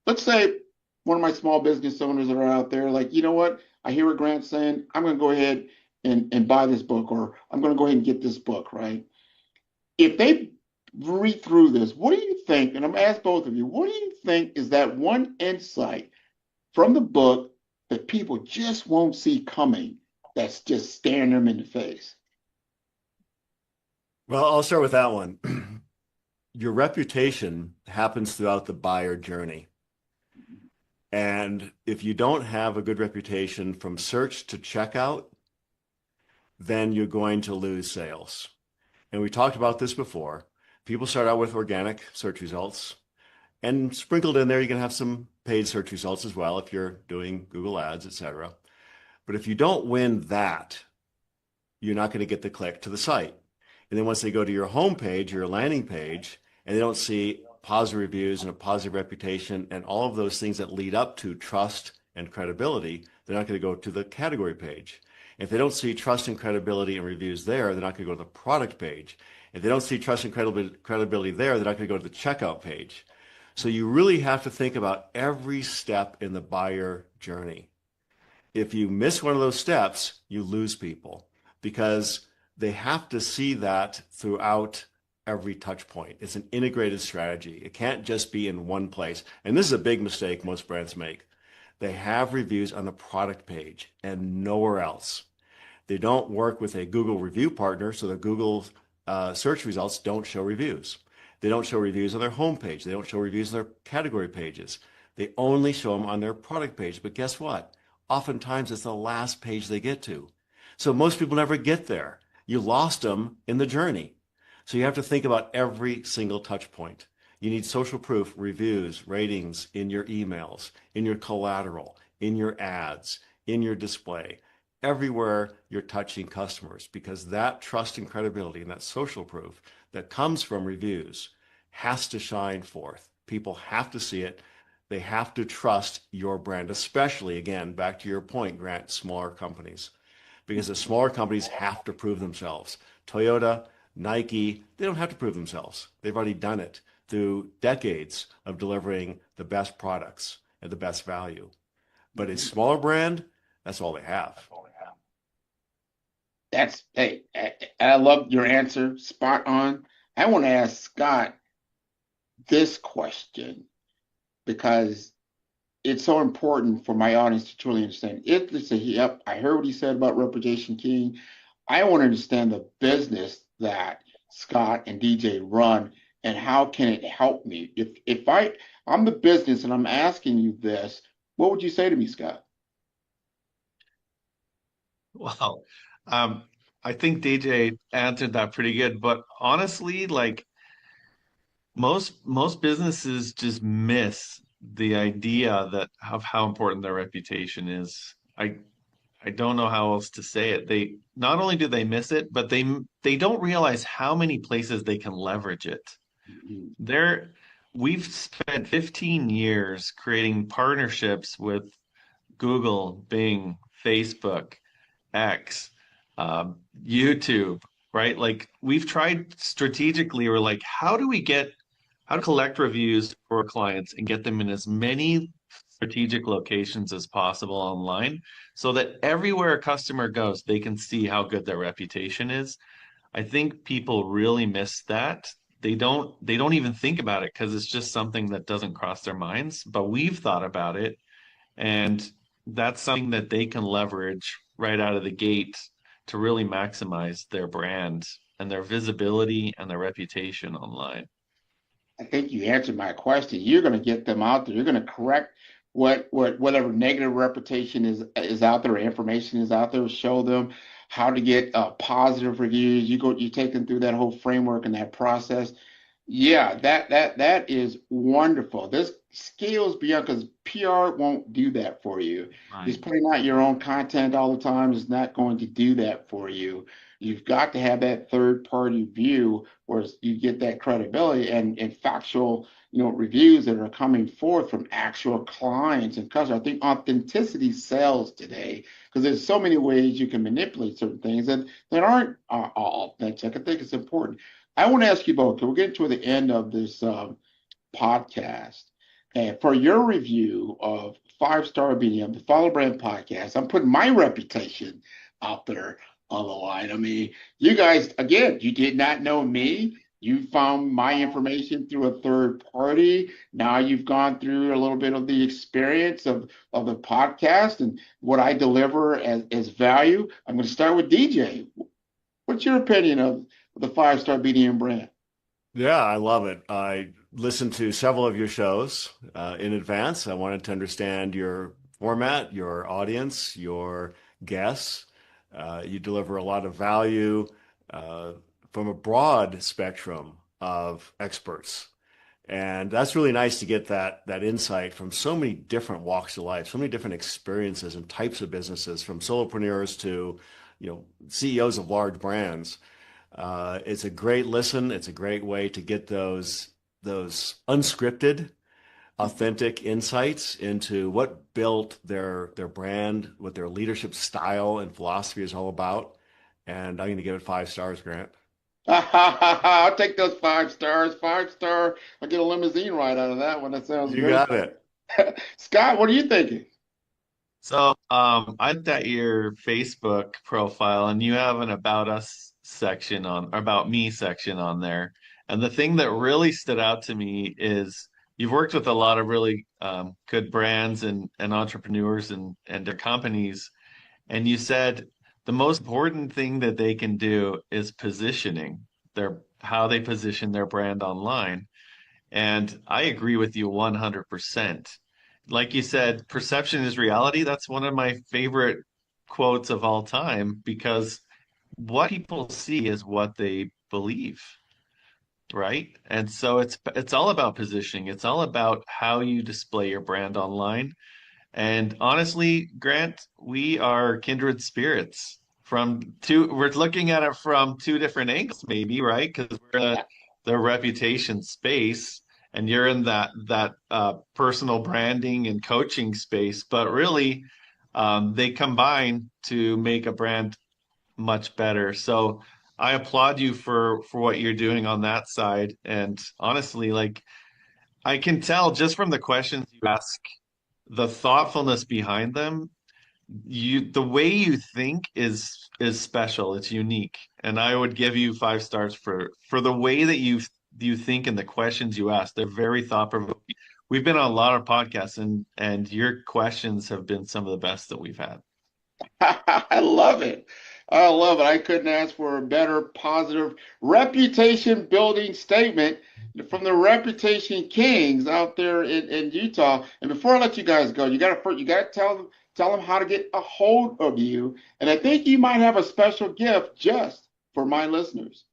Let's say one of my small business owners that are out there, like, you know what? I hear what Grant's saying. I'm going to go ahead and buy this book, or I'm going to go ahead and get this book, right? If they read through this, what do you think? And I'm going to ask both of you, what do you think is that one insight from the book that people just won't see coming that's just staring them in the face? Well, I'll start with that one. Your reputation happens throughout the buyer journey. And if you don't have a good reputation from search to checkout, then you're going to lose sales. And we talked about this before. People start out with organic search results, and sprinkled in there, you can have some paid search results as well if you're doing Google Ads, etc. But if you don't win that, you're not going to get the click to the site. And then once they go to your homepage, your landing page, and they don't see positive reviews and a positive reputation and all of those things that lead up to trust and credibility, they're not going to go to the category page. If they don't see trust and credibility and reviews there, they're not going to go to the product page. If they don't see trust and credibility there, they're not going to go to the checkout page. So you really have to think about every step in the buyer journey. If you miss one of those steps, you lose people because they have to see that throughout every touch point. It's an integrated strategy. It can't just be in one place. And this is a big mistake most brands make. They have reviews on the product page and nowhere else. They don't work with a Google review partner, so the Google search results don't show reviews. They don't show reviews on their homepage. They don't show reviews on their category pages. They only show them on their product page. But guess what? Oftentimes it's the last page they get to. So most people never get there. You lost them in the journey. So you have to think about every single touch point. You need social proof, reviews, ratings in your emails, in your collateral, in your ads, in your display, everywhere you're touching customers, because that trust and credibility and that social proof that comes from reviews has to shine forth. People have to see it. They have to trust your brand, especially, again, back to your point, Grant, smaller companies, because the smaller companies have to prove themselves. Toyota, Nike, they don't have to prove themselves. They've already done it through decades of delivering the best products at the best value. But a smaller brand, that's all they have. Hey, I love your answer, spot on. I want to ask Scott this question because it's so important for my audience to truly understand. If they say, yep, I heard what he said about Reputation King, I want to understand the business that Scott and DJ run and how can it help me? If I'm the business and I'm asking you this, what would you say to me, Scott? Well, I think DJ answered that pretty good, but honestly, like most businesses just miss the idea that of how important their reputation is. I don't know how else to say it. They not only do they miss it, but they don't realize how many places they can leverage it. There, we've spent 15 years creating partnerships with Google, Bing, Facebook, X, YouTube, right? Like we've tried strategically, we're like, how to collect reviews for clients and get them in as many strategic locations as possible online so that everywhere a customer goes, they can see how good their reputation is. I think people really miss that. They don't even think about it because it's just something that doesn't cross their minds, but we've thought about it, and that's something that they can leverage right out of the gate to really maximize their brand and their visibility and their reputation online. I think you answered my question. You're going to get them out there. You're going to correct whatever negative reputation is out there, or information is out there. Show them how to get positive reviews. You take them through that whole framework and that process. Yeah, that is wonderful. This scales beyond, because PR won't do that for you. Right. Just putting out your own content all the time is not going to do that for you. You've got to have that third party view where you get that credibility and factual, reviews that are coming forth from actual clients and customers. I think authenticity sells today because there's so many ways you can manipulate certain things that aren't authentic. I think it's important. I want to ask you both, because we're getting to the end of this podcast, and for your review of 5-Star BDM, the Follow Brand Podcast, I'm putting my reputation out there on the line. I mean, you guys, again, you did not know me. You found my information through a third party. Now you've gone through a little bit of the experience of the podcast and what I deliver as value. I'm going to start with DJ. What's your opinion of the 5-star BDM brand? Yeah, I love it. I listened to several of your shows in advance. I wanted to understand your format, your audience, your guests. You deliver a lot of value from a broad spectrum of experts. And that's really nice to get that insight from so many different walks of life, so many different experiences and types of businesses, from solopreneurs to, CEOs of large brands. It's a great listen. It's a great way to get those unscripted, authentic insights into what built their brand, what their leadership style and philosophy is all about. And I'm going to give it 5 stars, Grant. I'll take those 5 stars. 5-star. I'll get a limousine ride out of that one. That sounds You great. got it. Scott, what are you thinking? So, I looked at your Facebook profile and you have an about us section about me section on there. And the thing that really stood out to me is you've worked with a lot of really good brands and entrepreneurs and their companies. And you said the most important thing that they can do is positioning how they position their brand online. And I agree with you 100%. Like you said, perception is reality. That's one of my favorite quotes of all time because what people see is what they believe, right? And so it's all about positioning. It's all about how you display your brand online. And honestly, Grant, we are kindred spirits we're looking at it from two different angles, maybe, right? Because we're in the reputation space and you're in that personal branding and coaching space, but really they combine to make a brand much better. So I applaud you for what you're doing on that side. And honestly, like I can tell just from the questions you ask, the thoughtfulness behind them, the way you think is special. It's unique. And I would give you 5 stars for the way that you think and the questions you ask. They're very thought provoking. We've been on a lot of podcasts and your questions have been some of the best that we've had. I love it. I love it. I couldn't ask for a better positive reputation building statement from the Reputation Kings out there in Utah. And before I let you guys go, you got to tell them how to get a hold of you. And I think you might have a special gift just for my listeners.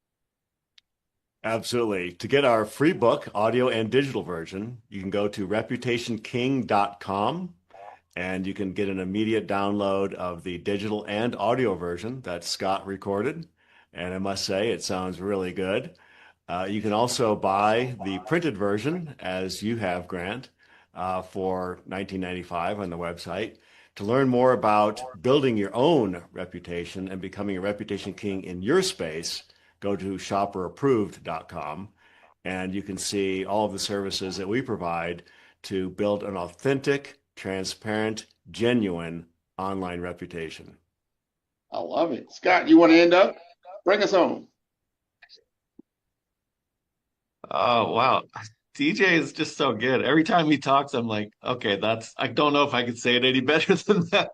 Absolutely. To get our free book, audio and digital version, you can go to reputationking.com. And you can get an immediate download of the digital and audio version that Scott recorded. And I must say, it sounds really good. You can also buy the printed version, as you have, Grant, for $19.95 on the website. To learn more about building your own reputation and becoming a reputation king in your space, go to shopperapproved.com. And you can see all of the services that we provide to build an authentic, transparent, genuine online reputation. I love it. Scott, you want to end up? Bring us home. Oh, wow. DJ is just so good. Every time he talks, I'm like, okay, I don't know if I could say it any better than that.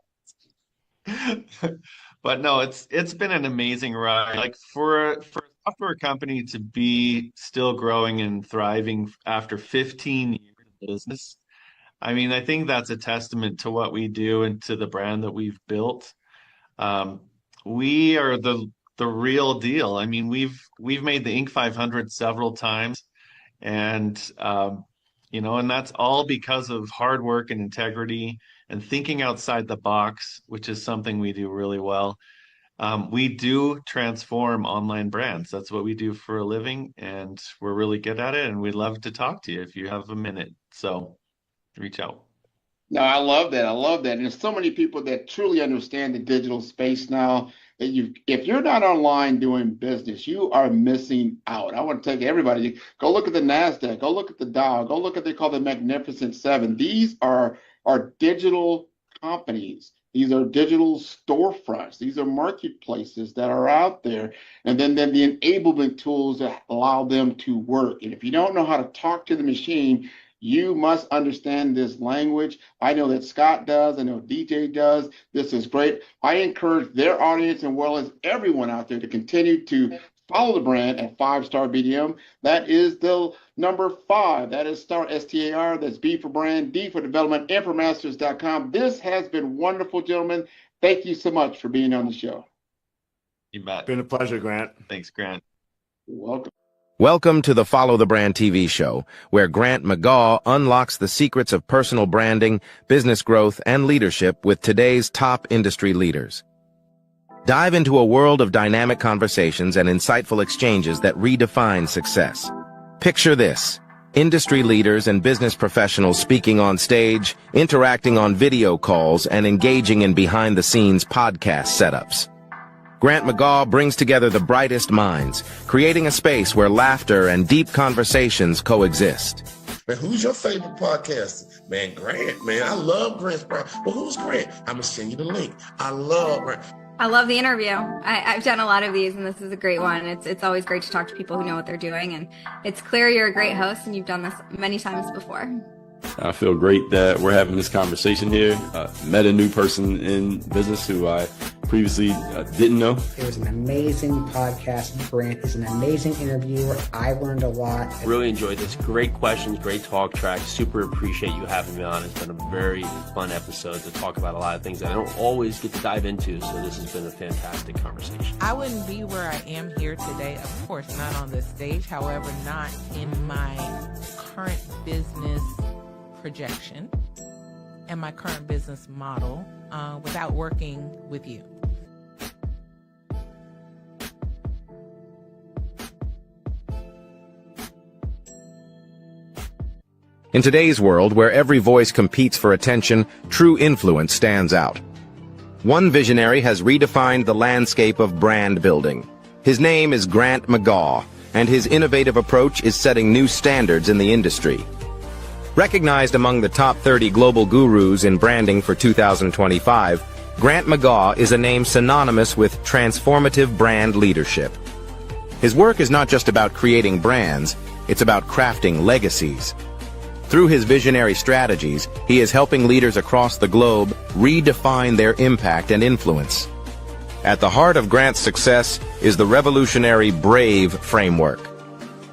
But no, it's been an amazing ride. Like for a software company to be still growing and thriving after 15 years of business, I mean, I think that's a testament to what we do and to the brand that we've built. We are the real deal. I mean, we've made the Inc. 500 several times, and and that's all because of hard work and integrity and thinking outside the box, which is something we do really well. We do transform online brands. That's what we do for a living, and we're really good at it. And we'd love to talk to you if you have a minute. So reach out. No, I love that. I love that. And there's so many people that truly understand the digital space now that if you're not online doing business, you are missing out. I want to take everybody, go look at the NASDAQ, go look at the Dow, go look at they call the Magnificent Seven. These are digital companies These are digital storefronts. These are marketplaces that are out there. And then the enablement tools that allow them to work. And if you don't know how to talk to the machine, you must understand this language. I know that Scott does. I know DJ does. This is great. I encourage their audience, and well as everyone out there, to continue to follow the brand at 5-Star BDM. That is the number 5. That is star, STAR. That's B for brand, D for development, M for masters.com. This has been wonderful, gentlemen. Thank you so much for being on the show. You bet. Been a pleasure, Grant. Thanks, Grant. Welcome. Welcome to the Follow the Brand TV show, where Grant McGaw unlocks the secrets of personal branding, business growth, and leadership with today's top industry leaders. Dive into a world of dynamic conversations and insightful exchanges that redefine success. Picture this: industry leaders and business professionals speaking on stage, interacting on video calls, and engaging in behind-the-scenes podcast setups. Grant McGaw brings together the brightest minds, creating a space where laughter and deep conversations coexist. Man, who's your favorite podcaster? Man, Grant, man. I love Grant's podcast. Well, who's Grant? I'm going to send you the link. I love Grant. I love the interview. I've done a lot of these, and this is a great one. It's always great to talk to people who know what they're doing, and it's clear you're a great host, and you've done this many times before. I feel great that we're having this conversation here. Met a new person in business who I previously didn't know. It was an amazing podcast. Grant is an amazing interviewer. I learned a lot. Really enjoyed this. Great questions, great talk track. Super appreciate you having me on. It's been a very fun episode to talk about a lot of things that I don't always get to dive into. So this has been a fantastic conversation. I wouldn't be where I am here today, of course, not on this stage. However, not in my current business projection and my current business model without working with you. In today's world, where every voice competes for attention, true influence stands out. One visionary has redefined the landscape of brand building. His name is Grant McGaw, and his innovative approach is setting new standards in the industry. Recognized among the top 30 global gurus in branding for 2025, Grant McGaw is a name synonymous with transformative brand leadership. His work is not just about creating brands, it's about crafting legacies. Through his visionary strategies, he is helping leaders across the globe redefine their impact and influence. At the heart of Grant's success is the revolutionary BRAVE framework.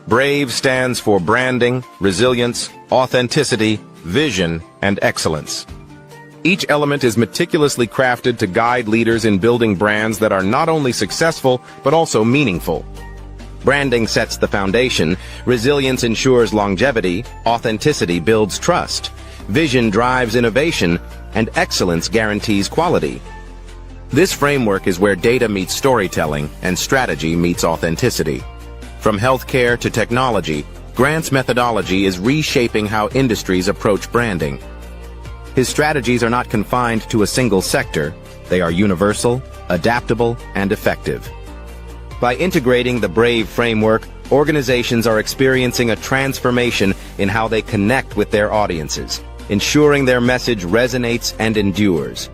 BRAVE stands for branding, resilience, authenticity, vision, and excellence. Each element is meticulously crafted to guide leaders in building brands that are not only successful, but also meaningful. Branding sets the foundation, resilience ensures longevity, authenticity builds trust, vision drives innovation, and excellence guarantees quality. This framework is where data meets storytelling and strategy meets authenticity. From healthcare to technology, Grant's methodology is reshaping how industries approach branding. His strategies are not confined to a single sector. They are universal, adaptable, and effective. By integrating the BRAVE framework, organizations are experiencing a transformation in how they connect with their audiences, ensuring their message resonates and endures.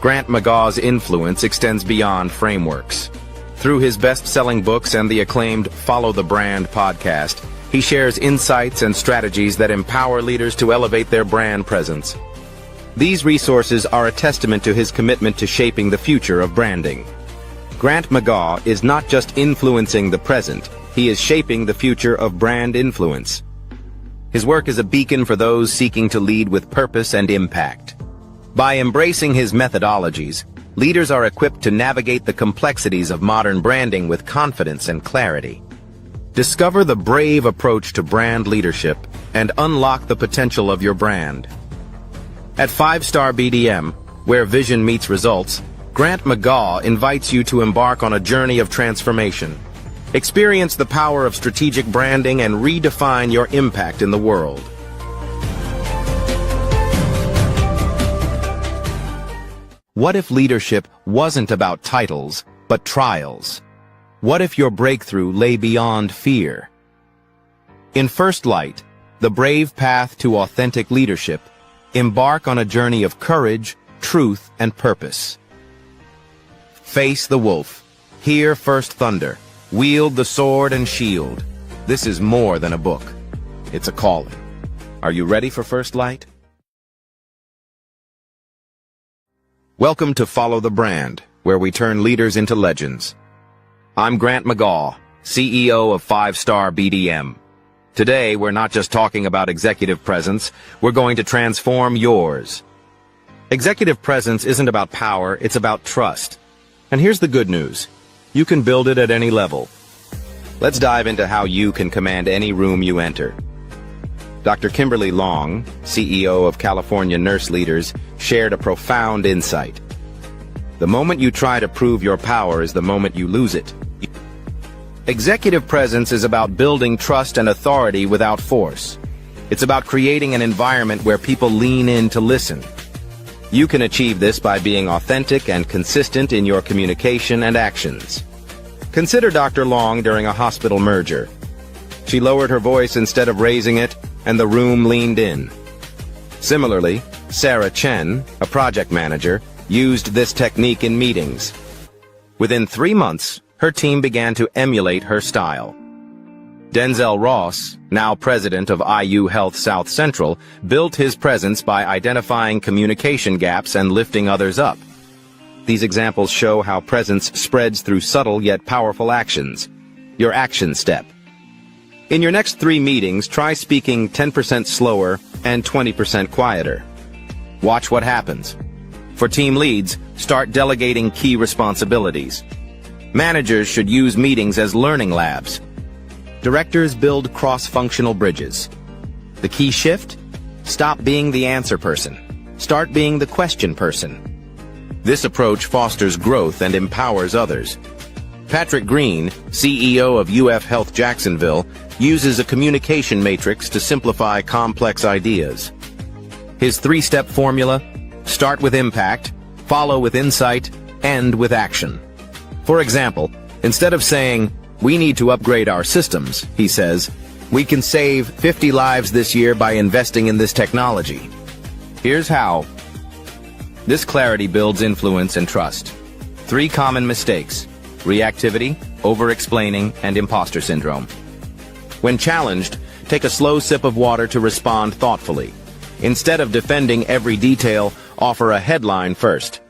Grant McGaw's influence extends beyond frameworks. Through his best-selling books and the acclaimed Follow the Brand podcast, he shares insights and strategies that empower leaders to elevate their brand presence. These resources are a testament to his commitment to shaping the future of branding. Grant McGaw is not just influencing the present, he is shaping the future of brand influence. His work is a beacon for those seeking to lead with purpose and impact. By embracing his methodologies, leaders are equipped to navigate the complexities of modern branding with confidence and clarity. Discover the BRAVE approach to brand leadership and unlock the potential of your brand. At 5-Star BDM, where vision meets results, Grant McGaw invites you to embark on a journey of transformation. Experience the power of strategic branding and redefine your impact in the world. What if leadership wasn't about titles, but trials? What if your breakthrough lay beyond fear? In First Light, the brave path to authentic leadership, embark on a journey of courage, truth and purpose. Face the wolf. Hear first thunder. Wield the sword and shield. This is more than a book. It's a calling. Are you ready for first light? Welcome to Follow the Brand, where we turn leaders into legends. I'm Grant McGaw, CEO of 5-Star BDM. Today, we're not just talking about executive presence, we're going to transform yours. Executive presence isn't about power, it's about trust. And here's the good news. You can build it at any level. Let's dive into how you can command any room you enter. Dr. Kimberly Long, CEO of California Nurse Leaders, shared a profound insight. The moment you try to prove your power is the moment you lose it. Executive presence is about building trust and authority without force. It's about creating an environment where people lean in to listen. You can achieve this by being authentic and consistent in your communication and actions. Consider Dr. Long during a hospital merger. She lowered her voice instead of raising it, and the room leaned in. Similarly, Sarah Chen, a project manager, used this technique in meetings. Within 3 months, her team began to emulate her style. Denzel Ross, now president of IU Health South Central, built his presence by identifying communication gaps and lifting others up. These examples show how presence spreads through subtle yet powerful actions. Your action step. In your next 3 meetings, try speaking 10% slower and 20% quieter. Watch what happens. For team leads, start delegating key responsibilities. Managers should use meetings as learning labs. Directors build cross-functional bridges. The key shift? Stop being the answer person. Start being the question person. This approach fosters growth and empowers others. Patrick Green, CEO of UF Health Jacksonville, uses a communication matrix to simplify complex ideas. His 3-step formula: start with impact, follow with insight, end with action. For example, instead of saying, "We need to upgrade our systems," he says, "We can save 50 lives this year by investing in this technology. Here's how." This clarity builds influence and trust. 3 common mistakes: reactivity, over-explaining, and imposter syndrome. When challenged, take a slow sip of water to respond thoughtfully. Instead of defending every detail, offer a headline first.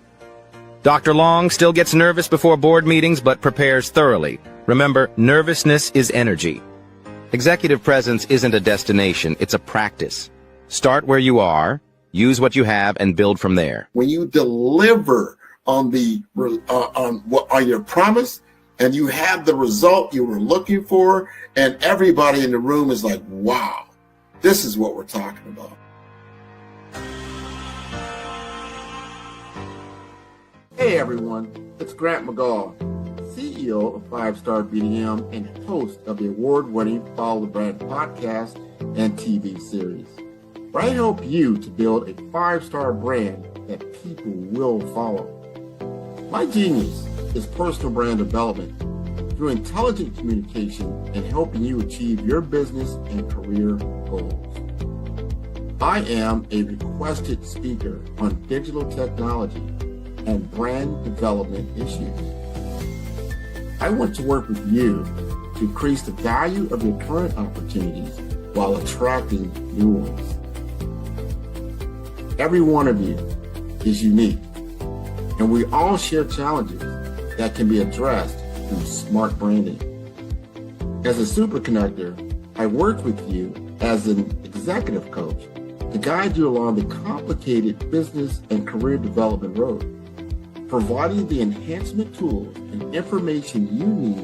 Dr. Long still gets nervous before board meetings but prepares thoroughly. Remember, nervousness is energy. Executive presence isn't a destination, it's a practice. Start where you are, use what you have, and build from there. When you deliver on your promise and you have the result you were looking for, and everybody in the room is like, wow, this is what we're talking about. Hey everyone, it's Grant McGaw, CEO of 5-Star BDM and host of the award-winning Follow the Brand podcast and TV series, where I help you to build a 5-star brand that people will follow. My genius is personal brand development through intelligent communication and helping you achieve your business and career goals. I am a requested speaker on digital technology and brand development issues. I want to work with you to increase the value of your current opportunities while attracting new ones. Every one of you is unique, and we all share challenges that can be addressed through smart branding. As a super connector, I work with you as an executive coach to guide you along the complicated business and career development road, providing the enhancement tools and information you need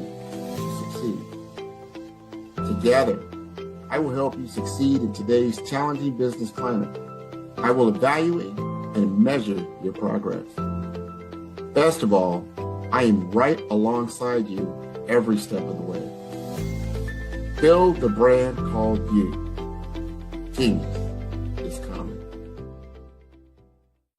to succeed. Together, I will help you succeed in today's challenging business climate. I will evaluate and measure your progress. Best of all, I am right alongside you every step of the way. Build the brand called you. Genius is coming.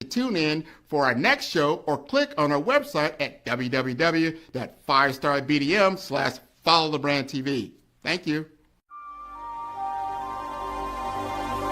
Tune in for our next show or click on our website at www.5starbdm/followthebrandtv. Thank you.